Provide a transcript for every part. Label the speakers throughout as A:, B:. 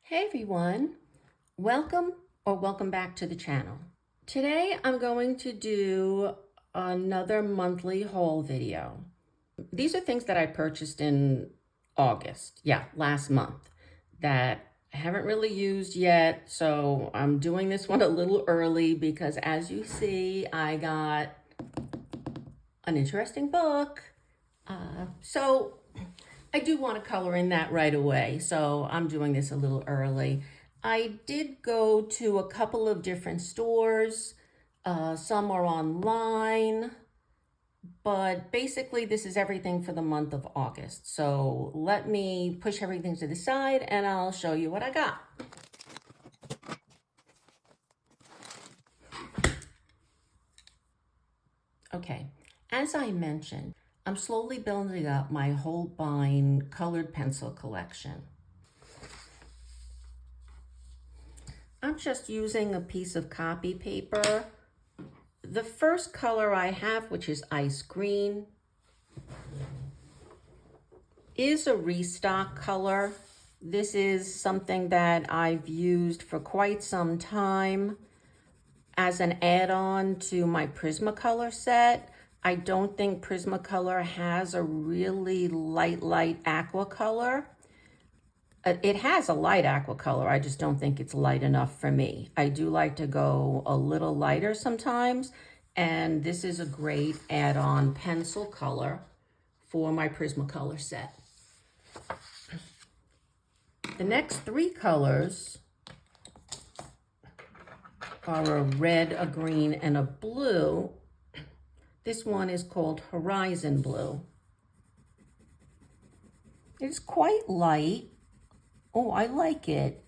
A: Hey everyone, welcome back to the channel. Today I'm going to do another monthly haul video. These are things that I purchased in August, last month, that I haven't really used yet, so I'm doing this one a little early because as you see, I got an interesting book. So I do want to color in that right away, so I'm doing this a little early. I did go to a couple of different stores. Some are online, but basically this is everything for the month of August. So let me push everything to the side and I'll show you what I got. Okay, as I mentioned, I'm slowly building up my Holbein colored pencil collection. I'm just using a piece of copy paper. The first color I have, which is ice green, is a restock color. This is something that I've used for quite some time as an add-on to my Prismacolor set. I don't think Prismacolor has a really light aqua color. It has a light aqua color. I just don't think it's light enough for me. I do like to go a little lighter sometimes, and this is a great add-on pencil color for my Prismacolor set. The next three colors are a red, a green, and a blue. This one is called Horizon Blue. It's quite light. Oh, I like it.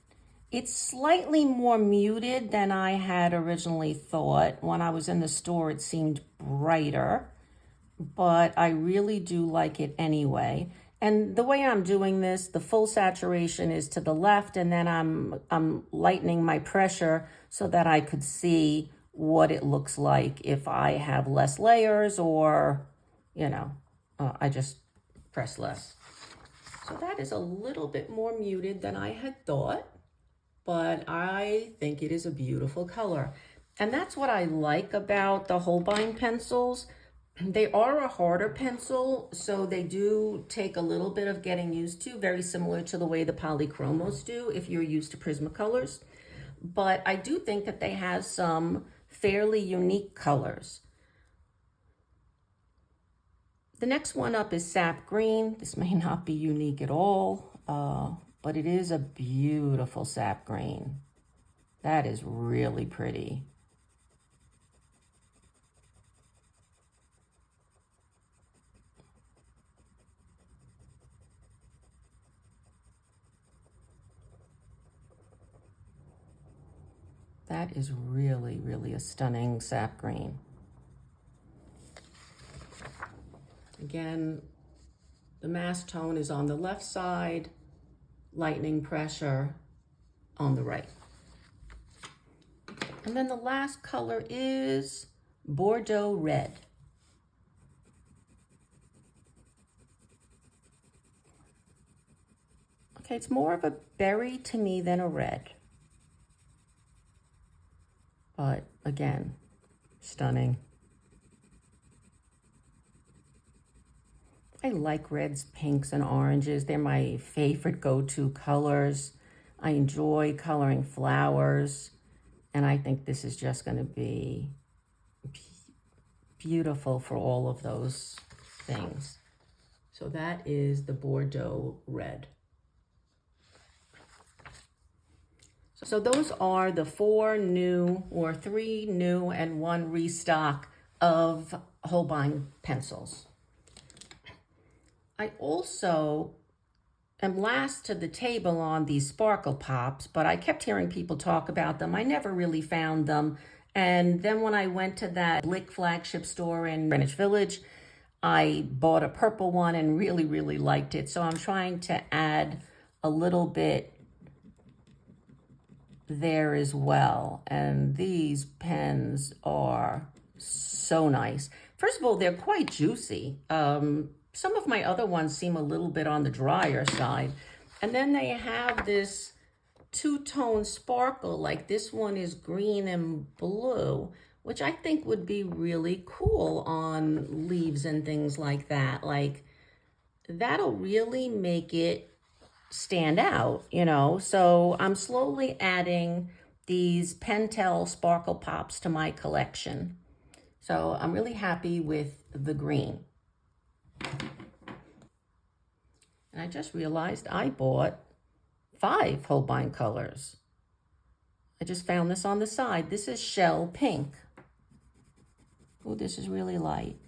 A: It's slightly more muted than I had originally thought. When I was in the store, it seemed brighter, but I really do like it anyway. And the way I'm doing this, the full saturation is to the left, and then I'm lightening my pressure so that I could see what it looks like if I have less layers or, I just press less. So that is a little bit more muted than I had thought, but I think it is a beautiful color. And that's what I like about the Holbein pencils. They are a harder pencil, so they do take a little bit of getting used to, very similar to the way the Polychromos do if you're used to Prismacolors. But I do think that they have some fairly unique colors. The next one up is Sap Green. This may not be unique at all, but it is a beautiful sap green. That is really pretty. That is really a stunning sap green. Again, the mass tone is on the left side, lightening pressure on the right. And then the last color is Bordeaux Red. Okay, it's more of a berry to me than a red. But again, stunning. I like reds, pinks, and oranges. They're my favorite go-to colors. I enjoy coloring flowers, and I think this is just going to be beautiful for all of those things. So that is the Bordeaux Red. So those are the 4 new, or 3 new and 1 restock of Holbein pencils. I also am last to the table on these Sparkle Pops, but I kept hearing people talk about them. I never really found them. And then when I went to that Blick flagship store in Greenwich Village, I bought a purple one and really liked it. So I'm trying to add a little bit there as well. And these pens are so nice. First of all, they're quite juicy. Some of my other ones seem a little bit on the drier side. And then they have this two-tone sparkle, like this one is green and blue, which I think would be really cool on leaves and things like that. Like, that'll really make it stand out, you know? So I'm slowly adding these Pentel Sparkle Pops to my collection. So I'm really happy with the green. And I just realized I bought 5 Holbein colors. I just found this on the side. This is Shell Pink. Oh, this is really light.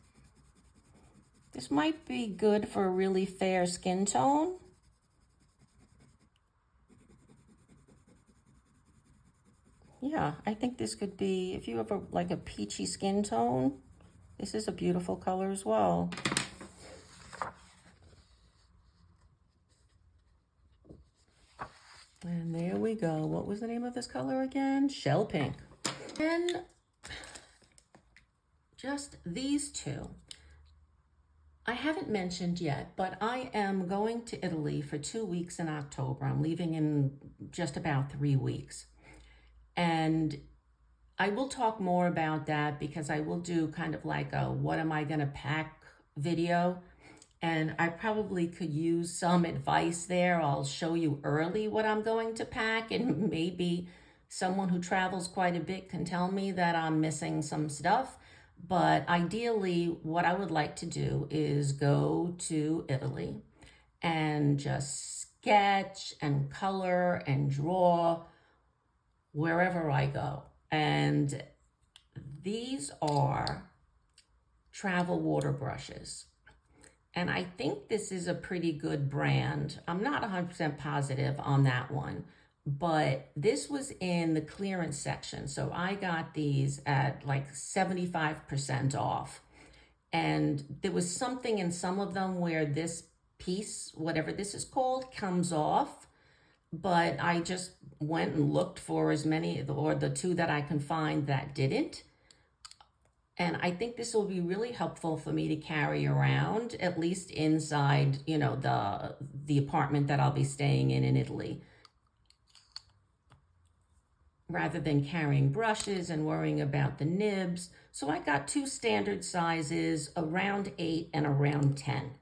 A: This might be good for a really fair skin tone. Yeah, I think this could be, if you have like a peachy skin tone, this is a beautiful color as well. And there we go. What was the name of this color again? Shell Pink. And just these two. I haven't mentioned yet, but I am going to Italy for 2 weeks in October. I'm leaving in just about 3 weeks. And I will talk more about that because I will do kind of like a what am I gonna pack video. And I probably could use some advice there. I'll show you early what I'm going to pack, and maybe someone who travels quite a bit can tell me that I'm missing some stuff. But ideally, what I would like to do is go to Italy and just sketch and color and draw wherever I go. And these are travel water brushes. And I think this is a pretty good brand. I'm not 100% positive on that one, but this was in the clearance section. So I got these at like 75% off. And there was something in some of them where this piece, whatever this is called, comes off. But I just went and looked for as many, or the 2 that I can find that didn't. And I think this will be really helpful for me to carry around, at least inside, you know, the apartment that I'll be staying in Italy, rather than carrying brushes and worrying about the nibs. So I got 2 standard sizes, around 8 and around 10.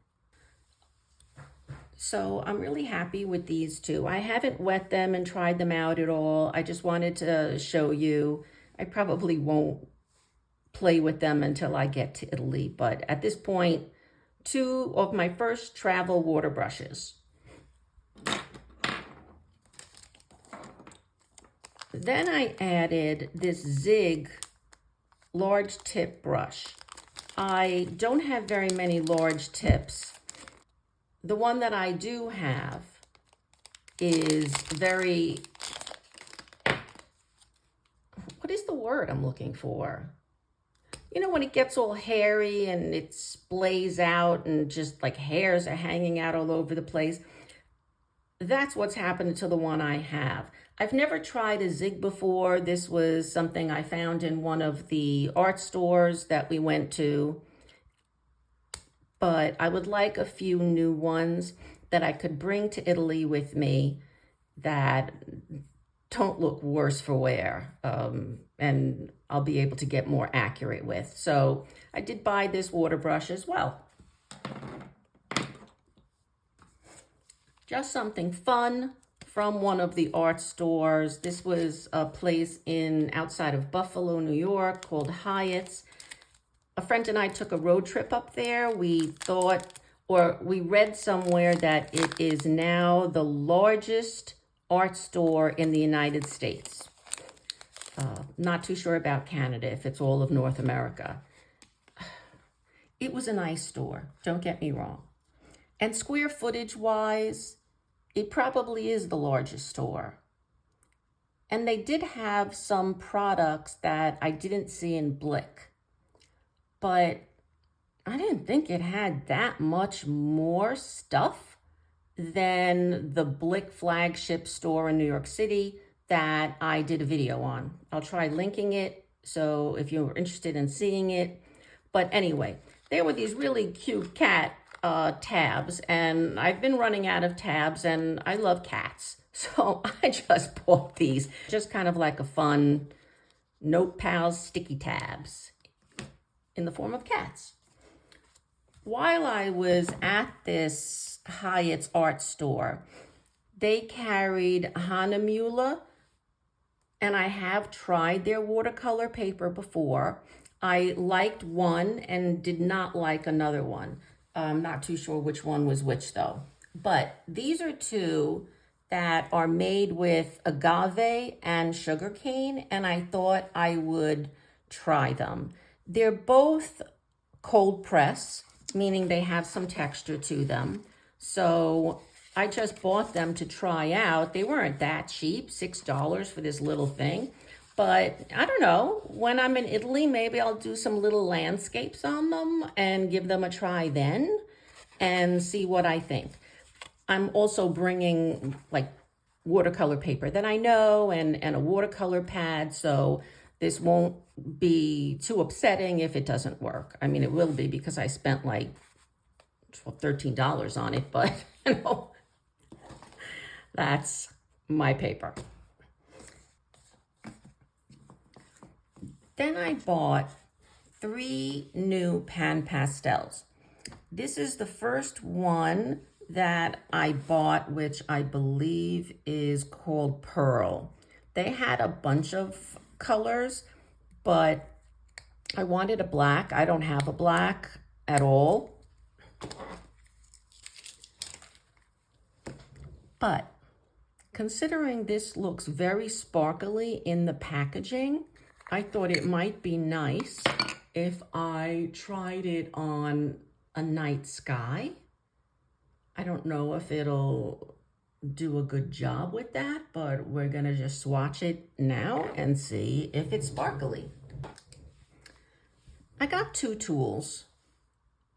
A: So I'm really happy with these 2. I haven't wet them and tried them out at all. I just wanted to show you. I probably won't play with them until I get to Italy, but at this point, 2 of my first travel water brushes. Then I added this Zig large tip brush. I don't have very many large tips. The one that I do have is very, what is the word I'm looking for? You know, when it gets all hairy and it splays out and just like hairs are hanging out all over the place. That's what's happened to the one I have. I've never tried a Zig before. This was something I found in one of the art stores that we went to. But I would like a few new ones that I could bring to Italy with me that don't look worse for wear, and I'll be able to get more accurate with. So I did buy this water brush as well. Just something fun from one of the art stores. This was a place outside of Buffalo, New York, called Hyatt's. A friend and I took a road trip up there. We thought, or we read somewhere that it is now the largest art store in the United States. Not too sure about Canada, if it's all of North America. It was a nice store, don't get me wrong. And square footage wise, it probably is the largest store. And they did have some products that I didn't see in Blick. But I didn't think it had that much more stuff than the Blick flagship store in New York City that I did a video on. I'll try linking it, so if you're interested in seeing it. But anyway, there were these really cute cat tabs, and I've been running out of tabs, and I love cats. So I just bought these, just kind of like a fun Note Pals sticky tabs in the form of cats. While I was at this Hyatt's art store, they carried Hahnemühle, and I have tried their watercolor paper before. I liked one and did not like another one. I'm not too sure which one was which though. But these are two that are made with agave and sugarcane, and I thought I would try them. They're both cold press, meaning they have some texture to them. So I just bought them to try out. They weren't that cheap, $6 for this little thing. But I don't know, when I'm in Italy, maybe I'll do some little landscapes on them and give them a try then and see what I think. I'm also bringing like watercolor paper that I know and a watercolor pad, so this won't be too upsetting if it doesn't work. I mean, it will be because I spent like $13 on it, but you know, that's my paper. Then I bought 3 new PanPastels. This is the first one that I bought, which I believe is called Pearl. They had a bunch of colors, but I wanted a black. I don't have a black at all. But considering this looks very sparkly in the packaging, I thought it might be nice if I tried it on a night sky. I don't know if it'll do a good job with that, but we're gonna just swatch it now and see if it's sparkly. I got 2 tools.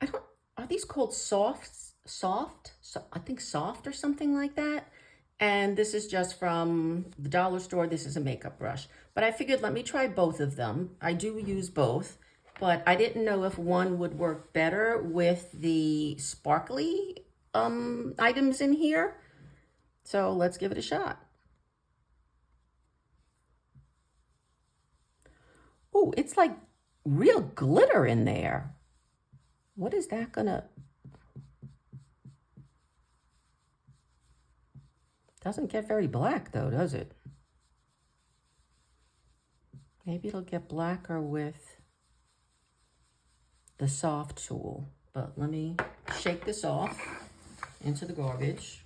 A: Are these called soft? I think soft or something like that. And this is just from the dollar store. This is a makeup brush. But I figured let me try both of them. I do use both, but I didn't know if one would work better with the sparkly items in here. So let's give it a shot. Oh, it's like real glitter in there. What is that gonna... Doesn't get very black though, does it? Maybe it'll get blacker with the soft tool, but let me shake this off into the garbage.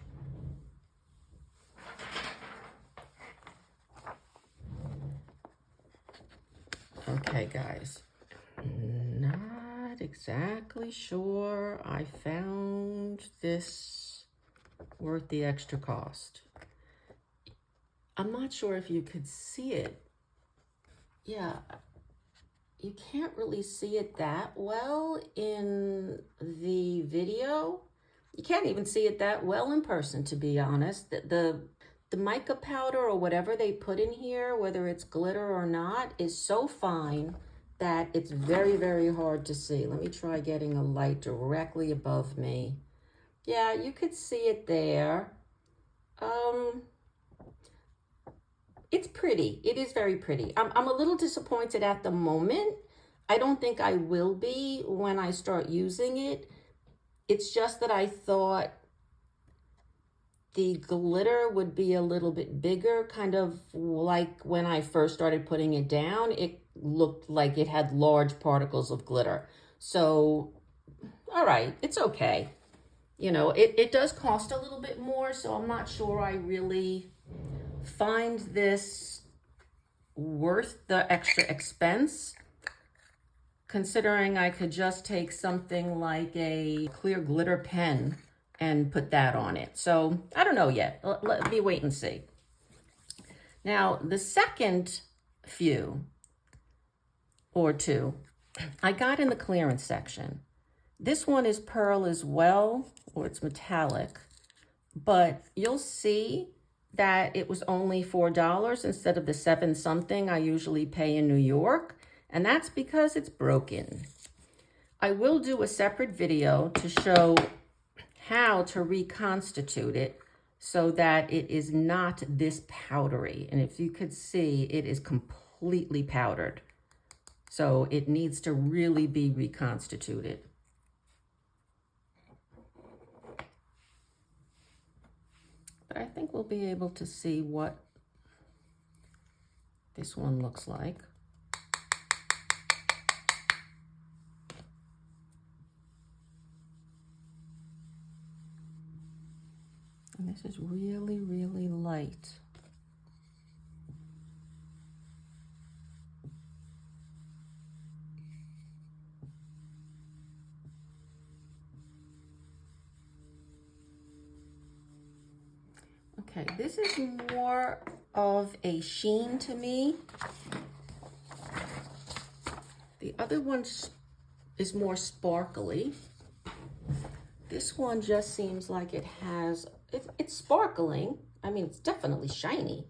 A: Okay, guys, not exactly sure I found this worth the extra cost. I'm not sure if you could see it. Yeah, you can't really see it that well in the video. You can't even see it that well in person, to be honest. The mica powder or whatever they put in here, whether it's glitter or not, is so fine that it's very, very hard to see. Let me try getting a light directly above me. Yeah, you could see it there. It's pretty. It is very pretty. I'm a little disappointed at the moment. I don't think I will be when I start using it. It's just that I thought the glitter would be a little bit bigger, kind of like when I first started putting it down, it looked like it had large particles of glitter. So, all right, it's okay. You know, it does cost a little bit more, so I'm not sure I really find this worth the extra expense, considering I could just take something like a clear glitter pen and put that on it. So I don't know yet. Let me wait and see. Now, the second few or 2 I got in the clearance section. This one is pearl as well, or it's metallic, but you'll see that it was only $4 instead of the 7 something I usually pay in New York, and that's because it's broken. I will do a separate video to show how to reconstitute it, so that it is not this powdery. And if you could see, it is completely powdered. So it needs to really be reconstituted. But I think we'll be able to see what this one looks like. And this is really, really light. Okay, this is more of a sheen to me. The other one is more sparkly. This one just seems like it has, it's sparkling. I mean, it's definitely shiny,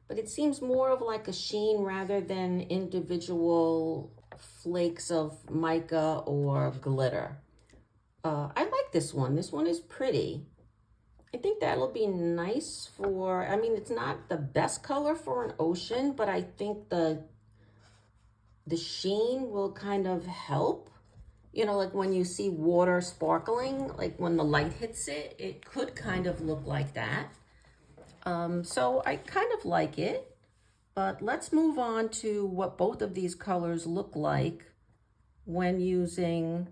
A: but it seems more of like a sheen rather than individual flakes of mica or glitter. I like this one. This one is pretty. I think that'll be nice for, I mean, it's not the best color for an ocean, but I think the sheen will kind of help. You know, like when you see water sparkling, like when the light hits it, it could kind of look like that. So I kind of like it, but let's move on to what both of these colors look like when using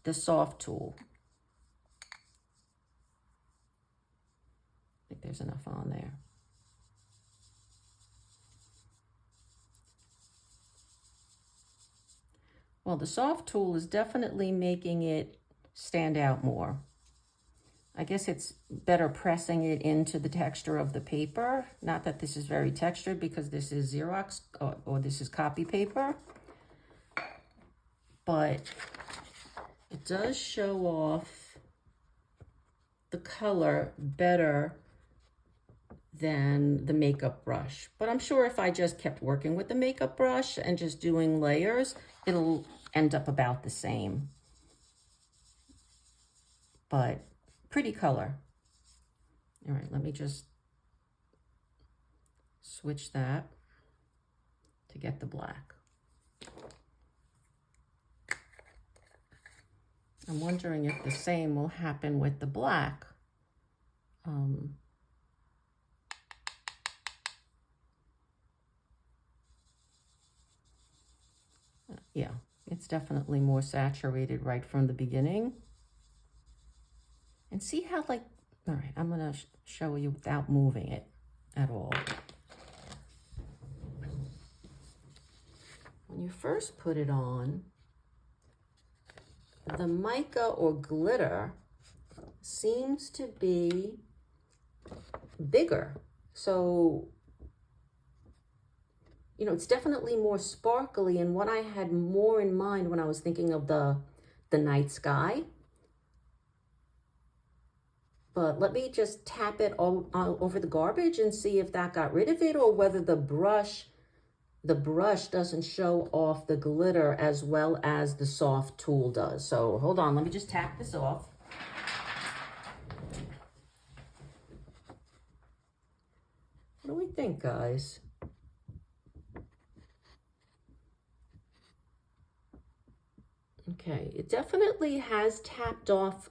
A: the soft tool. I think there's enough on there. Well, the soft tool is definitely making it stand out more. I guess it's better pressing it into the texture of the paper. Not that this is very textured because this is Xerox or this is copy paper. But it does show off the color better than the makeup brush. But I'm sure if I just kept working with the makeup brush and just doing layers, it'll end up about the same. But pretty color. All right, let me just switch that to get the black. I'm wondering if the same will happen with the black. Yeah, it's definitely more saturated right from the beginning. And see how, like, all right, I'm gonna show you without moving it at all. When you first put it on, the mica or glitter seems to be bigger. So, you know, it's definitely more sparkly, and what I had more in mind when I was thinking of the night sky. But let me just tap it all over the garbage and see if that got rid of it, or whether the brush doesn't show off the glitter as well as the soft tool does. So hold on, let me just tap this off. What do we think, guys? Okay, it definitely has tapped off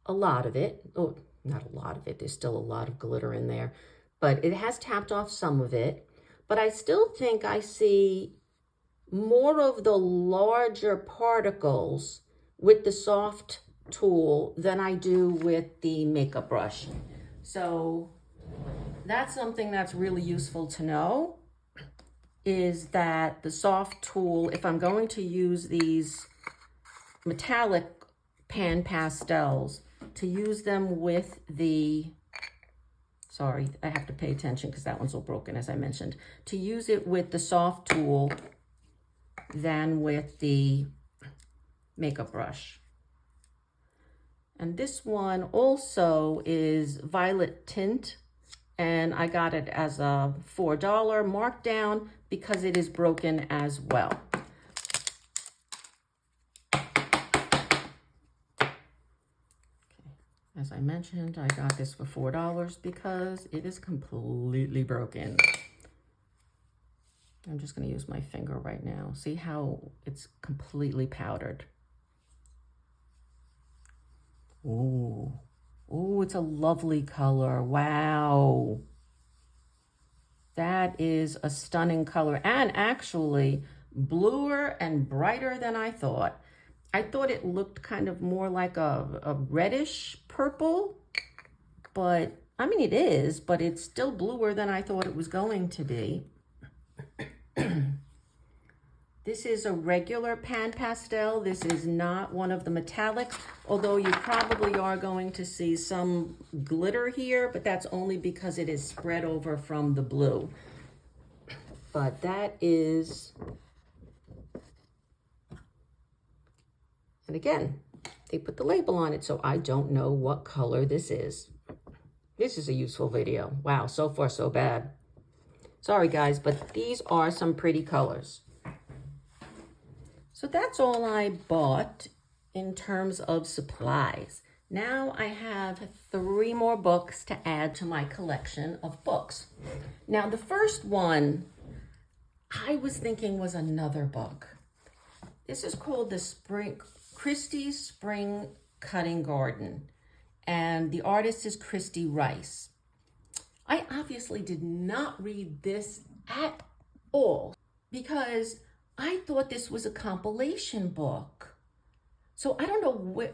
A: a lot of it. Oh, not a lot of it. There's still a lot of glitter in there, but it has tapped off some of it. But I still think I see more of the larger particles with the soft tool than I do with the makeup brush. So that's something that's really useful to know, is that the soft tool, if I'm going to use these metallic PanPastels, to use them with the, sorry, I have to pay attention because that one's all broken, as I mentioned, to use it with the soft tool than with the makeup brush. And this one also is violet tint, and I got it as a $4 markdown because it is broken as well. As I mentioned, I got this for $4 because it is completely broken. I'm just going to use my finger right now. See how it's completely powdered. Ooh. Ooh, it's a lovely color. Wow. That is a stunning color, and actually bluer and brighter than I thought. I thought it looked kind of more like a reddish purple, but I mean it is, but it's still bluer than I thought it was going to be. This is a regular PanPastel. This is not one of the metallics, although you probably are going to see some glitter here, but that's only because it is spread over from the blue. But that is, and again, they put the label on it, so I don't know what color this is. This is a useful video. Wow, so far so bad. Sorry guys, but these are some pretty colors. So that's all I bought in terms of supplies. Now I have 3 more books to add to my collection of books. Now the first one I was thinking was another book. This is called the Kristy's Spring Cutting Garden, and the artist is Kristy Rice. I obviously did not read this at all because I thought this was a compilation book. So I don't know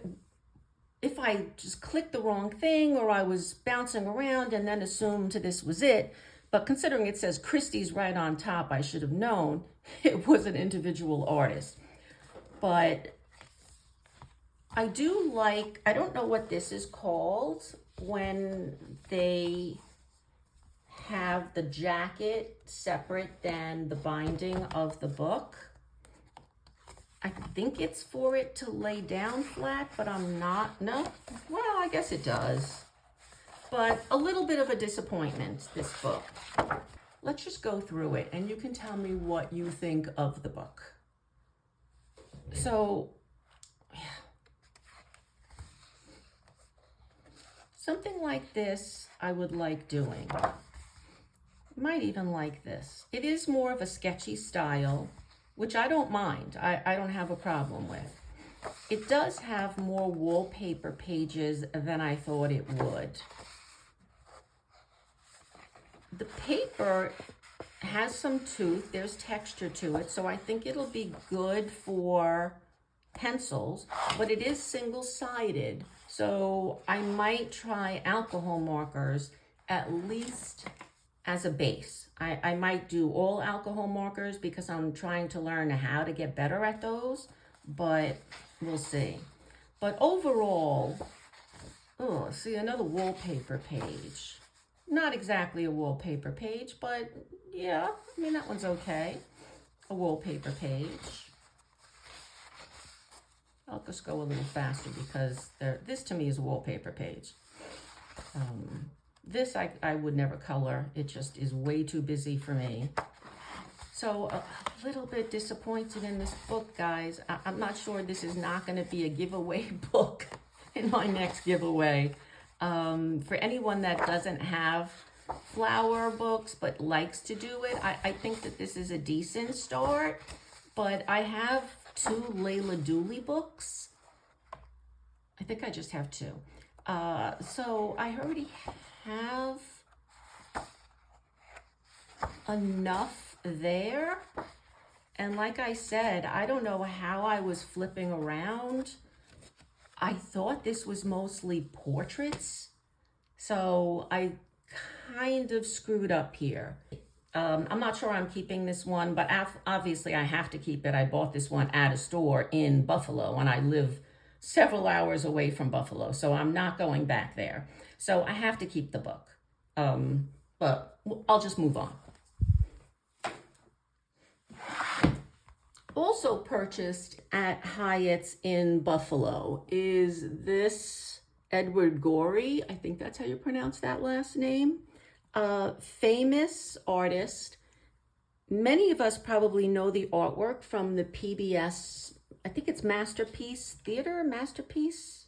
A: if I just clicked the wrong thing or I was bouncing around and then assumed this was it. But considering it says Kristy's right on top, I should have known it was an individual artist. But I do like, I don't know what this is called when they have the jacket separate than the binding of the book. I think it's for it to lay down flat, but I'm not, no, well, I guess it does. But a little bit of a disappointment, this book. Let's just go through it and you can tell me what you think of the book. So, yeah. Something like this I would like doing. Might even like this. It is more of a sketchy style, which I don't mind. I don't have a problem with. It does have more wallpaper pages than I thought it would. The paper has some tooth, there's texture to it, so I think it'll be good for pencils, but it is single-sided, so I might try alcohol markers at least as a base. I might do all alcohol markers because I'm trying to learn how to get better at those, but we'll see. But overall, oh, see, another wallpaper page. Not exactly a wallpaper page, but yeah, I mean, that one's okay. A wallpaper page. I'll just go a little faster because this to me is a wallpaper page. This I would never color. It just is way too busy for me. So a little bit disappointed in this book, guys. I'm not sure this is not going to be a giveaway book in my next giveaway. For anyone that doesn't have flower books but likes to do it, I think that this is a decent start. But I have 2 Layla Dooley books. I think I just have 2. So I already have enough there. And like I said, I don't know how I was flipping around. I thought this was mostly portraits. So I kind of screwed up here. I'm not sure I'm keeping this one, but obviously I have to keep it. I bought this one at a store in Buffalo and I live several hours away from Buffalo, so I'm not going back there. So I have to keep the book, but I'll just move on. Also purchased at Hyatt's in Buffalo is this Edward Gorey. I think that's how you pronounce that last name. Famous artist. Many of us probably know the artwork from the PBS, I think it's Masterpiece Theater, Masterpiece.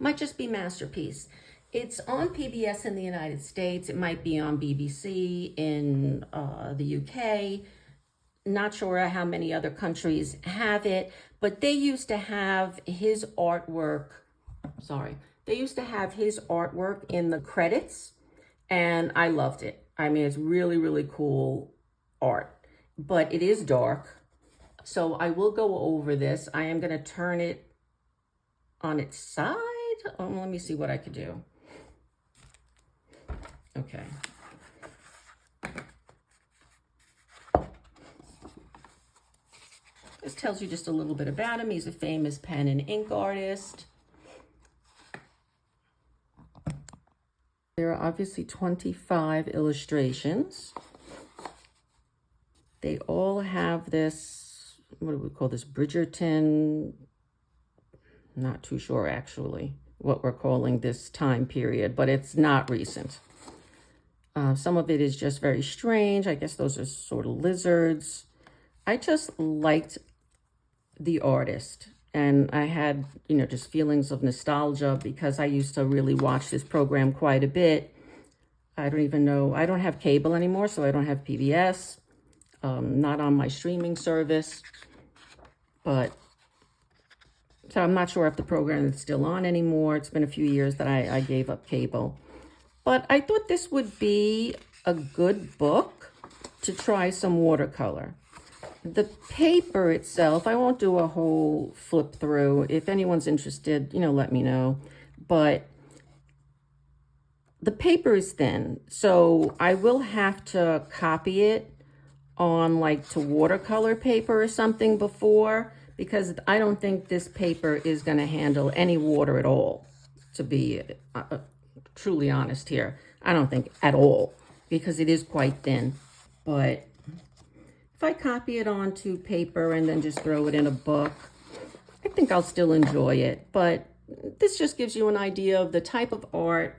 A: Might just be Masterpiece. It's on PBS in the United States. It might be on BBC in the UK. Not sure how many other countries have it, but they used to have his artwork. Sorry. They used to have his artwork in the credits, and I loved it. I mean, it's really, really cool art, but it is dark. So I will go over this. I am going to turn it on its side. Oh, let me see what I could do. Okay. This tells you just a little bit about him. He's a famous pen and ink artist. There are obviously 25 illustrations. They all have this, what do we call this, Bridgerton? Not too sure actually what we're calling this time period, but it's not recent. Some of it is just very strange. I guess those are sort of lizards. I just liked the artist, and I had, just feelings of nostalgia because I used to really watch this program quite a bit. I don't even know, I don't have cable anymore, so I don't have PBS, not on my streaming service, but so I'm not sure if the program is still on anymore. It's been a few years that I gave up cable, but I thought this would be a good book to try some watercolor. The paper itself, I won't do a whole flip through. If anyone's interested, let me know. But the paper is thin, so I will have to copy it on to watercolor paper or something before, because I don't think this paper is going to handle any water at all, to be truly honest here. I don't think at all, because it is quite thin. But if I copy it onto paper and then just throw it in a book, I think I'll still enjoy it. But this just gives you an idea of the type of art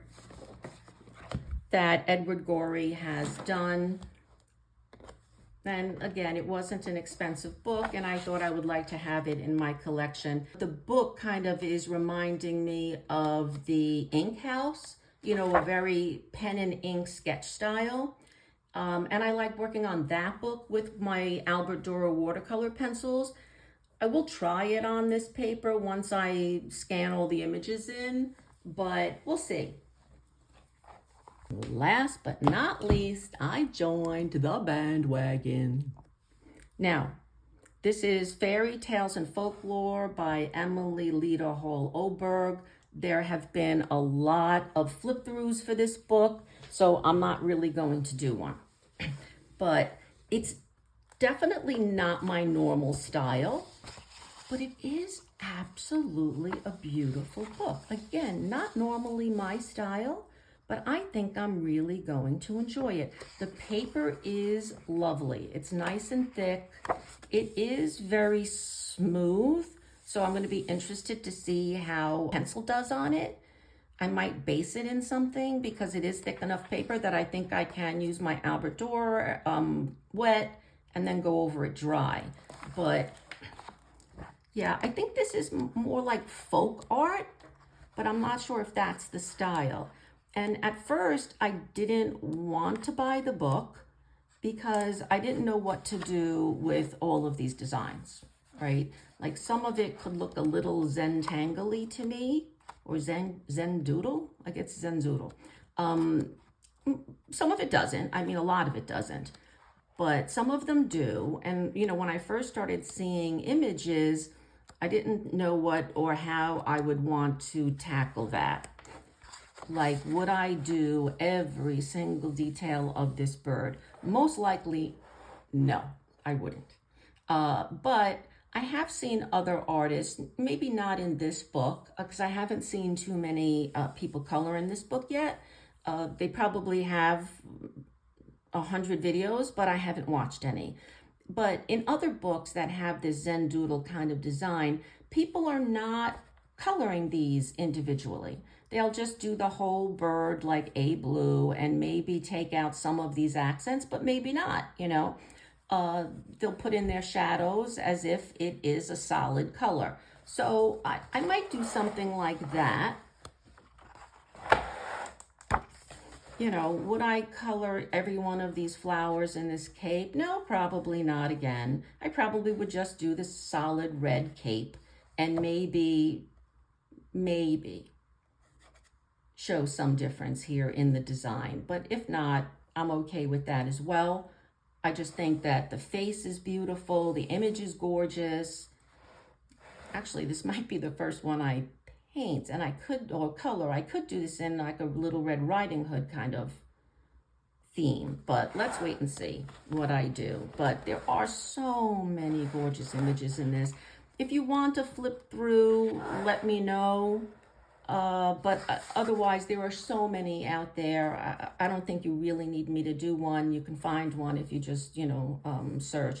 A: that Edward Gorey has done. And again, it wasn't an expensive book, and I thought I would like to have it in my collection. The book kind of is reminding me of the Ink House, a very pen and ink sketch style. And I like working on that book with my Albert Dürer watercolor pencils. I will try it on this paper once I scan all the images in, but we'll see. Last but not least, I joined the bandwagon. Now, this is Fairy Tales and Folklore by Emily Leda Hall Oberg. There have been a lot of flip-throughs for this book, so I'm not really going to do one. But it's definitely not my normal style, but it is absolutely a beautiful book. Again, not normally my style, but I think I'm really going to enjoy it. The paper is lovely. It's nice and thick. It is very smooth, so I'm going to be interested to see how pencil does on it. I might base it in something because it is thick enough paper that I think I can use my Albert Dürer wet and then go over it dry. But yeah, I think this is more like folk art, but I'm not sure if that's the style. And at first, I didn't want to buy the book because I didn't know what to do with all of these designs, right? Like some of it could look a little Zentangle-y to me, or Zendoodle. Like it's Zendoodle. Some of it doesn't. I mean, a lot of it doesn't. But some of them do. And, when I first started seeing images, I didn't know what or how I would want to tackle that. Like, would I do every single detail of this bird? Most likely, no, I wouldn't. But I have seen other artists, maybe not in this book, because I haven't seen too many people color in this book yet. They probably have 100 videos, but I haven't watched any. But in other books that have this Zendoodle kind of design, people are not coloring these individually. They'll just do the whole bird like a blue and maybe take out some of these accents, but maybe not, They'll put in their shadows as if it is a solid color. So I might do something like that. You know, would I color every one of these flowers in this cape? No, probably not again. I probably would just do this solid red cape and maybe show some difference here in the design. But if not, I'm okay with that as well. I just think that the face is beautiful, the image is gorgeous. Actually, this might be the first one I paint, and I could, or color, I could do this in like a Little Red Riding Hood kind of theme, but let's wait and see what I do. But there are so many gorgeous images in this. If you want to flip through, let me know. But otherwise, there are so many out there. I don't think you really need me to do one. You can find one if you just, search.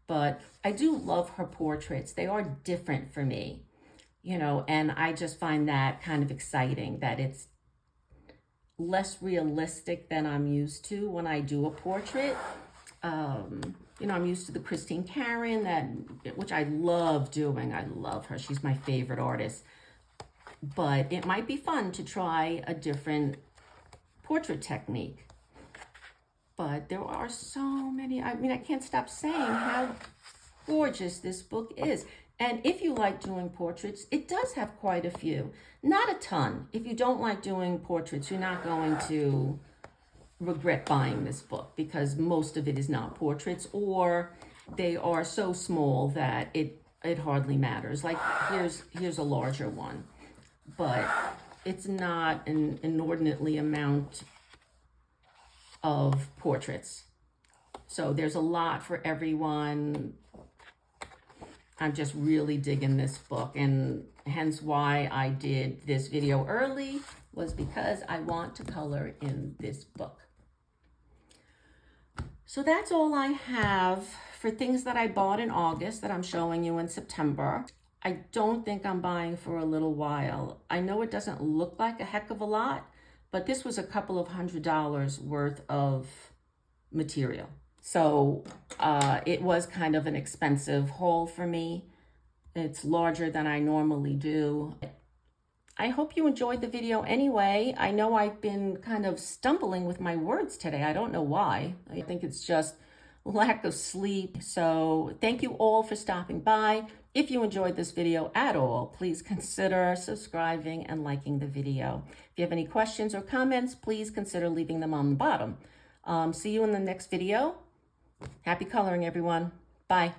A: But I do love her portraits. They are different for me, and I just find that kind of exciting that it's less realistic than I'm used to when I do a portrait. I'm used to the Christine Karen, which I love doing. I love her. She's my favorite artist. But it might be fun to try a different portrait technique. But there are so many. I can't stop saying how gorgeous this book is. And if you like doing portraits, it does have quite a few. Not a ton. If you don't like doing portraits, you're not going to regret buying this book because most of it is not portraits, or they are so small that it hardly matters. Like here's a larger one, but it's not an inordinately amount of portraits. So there's a lot for everyone. I'm just really digging this book, and hence why I did this video early, was because I want to color in this book. So that's all I have for things that I bought in August that I'm showing you in September. I don't think I'm buying for a little while. I know it doesn't look like a heck of a lot, but this was a couple of $100 worth of material. So it was kind of an expensive haul for me. It's larger than I normally do. I hope you enjoyed the video anyway. I know I've been kind of stumbling with my words today. I don't know why. I think it's just lack of sleep. So thank you all for stopping by. If you enjoyed this video at all, please consider subscribing and liking the video. If you have any questions or comments, please consider leaving them on the bottom. See you in the next video. Happy coloring, everyone. Bye.